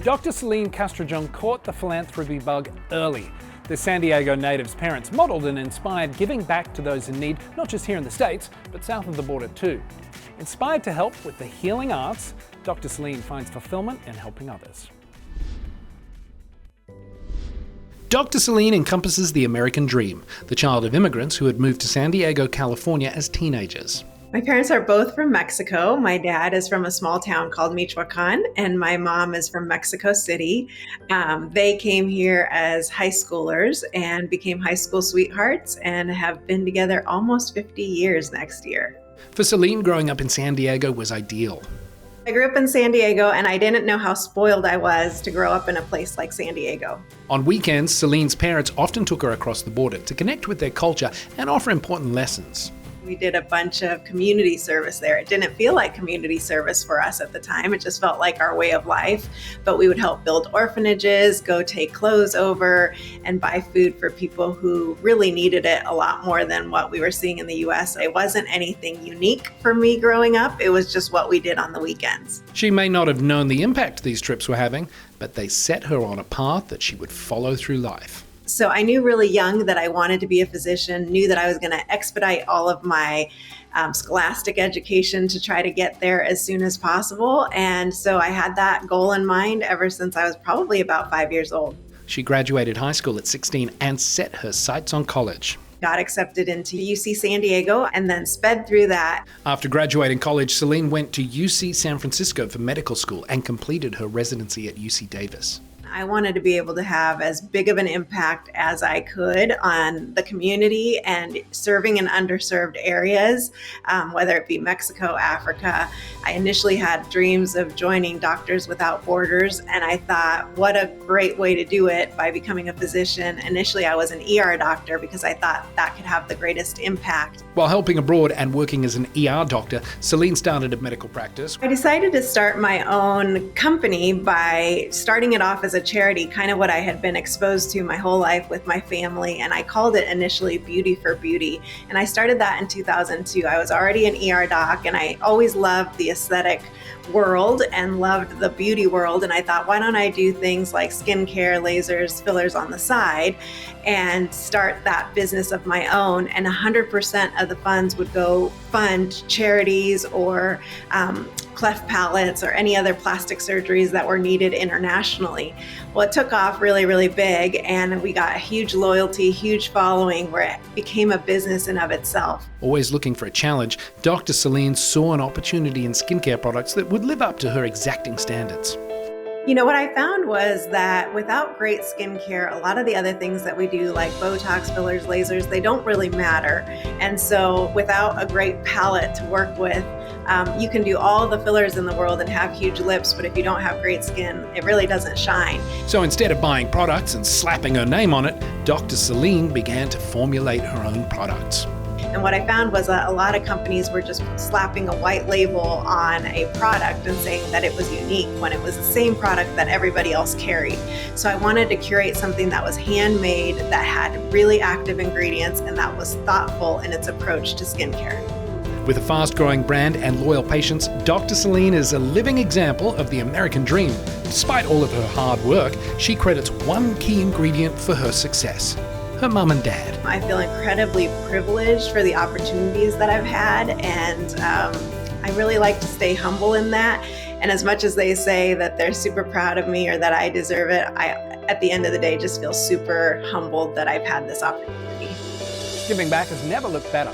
Dr. Selene caught the philanthropy bug early. The San Diego native's parents modelled and inspired giving back to those in need, not just here in the States, but south of the border too. Inspired to help with the healing arts, Dr. Selene finds fulfillment in helping others. Dr. Selene encompasses the American dream, the child of immigrants who had moved to San Diego, California as teenagers. My parents are both from Mexico. My dad is from a small town called Michoacan, and my mom is from Mexico City. They came here as high schoolers and became high school sweethearts and have been together almost 50 years next year. For Selene, growing up in San Diego was ideal. I grew up in San Diego, and I didn't know how spoiled I was to grow up in a place like San Diego. On weekends, Selene's parents often took her across the border to connect with their culture and offer important lessons. We did a bunch of community service there. It didn't feel like community service for us at the time. It just felt like our way of life. But we would help build orphanages, go take clothes over, and buy food for people who really needed it a lot more than what we were seeing in the US. It wasn't anything unique for me growing up. It was just what we did on the weekends. She may not have known the impact these trips were having, but they set her on a path that she would follow through life. So I knew really young that I wanted to be a physician, knew that I was going to expedite all of my scholastic education to try to get there as soon as possible. And so I had that goal in mind ever since I was probably about 5 years old. She graduated high school at 16 and set her sights on college. Got accepted into UC San Diego and then sped through that. After graduating college, Selene went to UC San Francisco for medical school and completed her residency at UC Davis. I wanted to be able to have as big of an impact as I could on the community and serving in underserved areas, whether it be Mexico, Africa. I initially had dreams of joining Doctors Without Borders, and I thought, what a great way to do it by becoming a physician. Initially, I was an ER doctor because I thought that could have the greatest impact. While helping abroad and working as an ER doctor, Selene started a medical practice. I decided to start my own company by starting it off as a charity, kind of what I had been exposed to my whole life with my family, and I called it initially Beauty for Beauty. And I started that in 2002. I was already an ER doc, and I always loved the aesthetic world and loved the beauty world, and I thought, why don't I do things like skincare, lasers, fillers on the side and start that business of my own, and 100% of the funds would go fund charities or cleft palates or any other plastic surgeries that were needed internationally. Well, it took off really, really big, and we got a huge loyalty, huge following, where it became a business in of itself. Always looking for a challenge, Dr. Selene saw an opportunity in skincare products that would live up to her exacting standards. You know, what I found was that without great skincare, a lot of the other things that we do, like Botox, fillers, lasers, they don't really matter. And so without a great palette to work with, you can do all the fillers in the world and have huge lips, but if you don't have great skin, it really doesn't shine. So instead of buying products and slapping her name on it, Dr. Selene began to formulate her own products. And what I found was that a lot of companies were just slapping a white label on a product and saying that it was unique when it was the same product that everybody else carried. So I wanted to curate something that was handmade, that had really active ingredients, and that was thoughtful in its approach to skincare. With a fast-growing brand and loyal patients, Dr. Selene is a living example of the American dream. Despite all of her hard work, she credits one key ingredient for her success: her mum and dad. I feel incredibly privileged for the opportunities that I've had, and I really like to stay humble in that. And as much as they say that they're super proud of me or that I deserve it, I, at the end of the day, just feel super humbled that I've had this opportunity. Giving back has never looked better.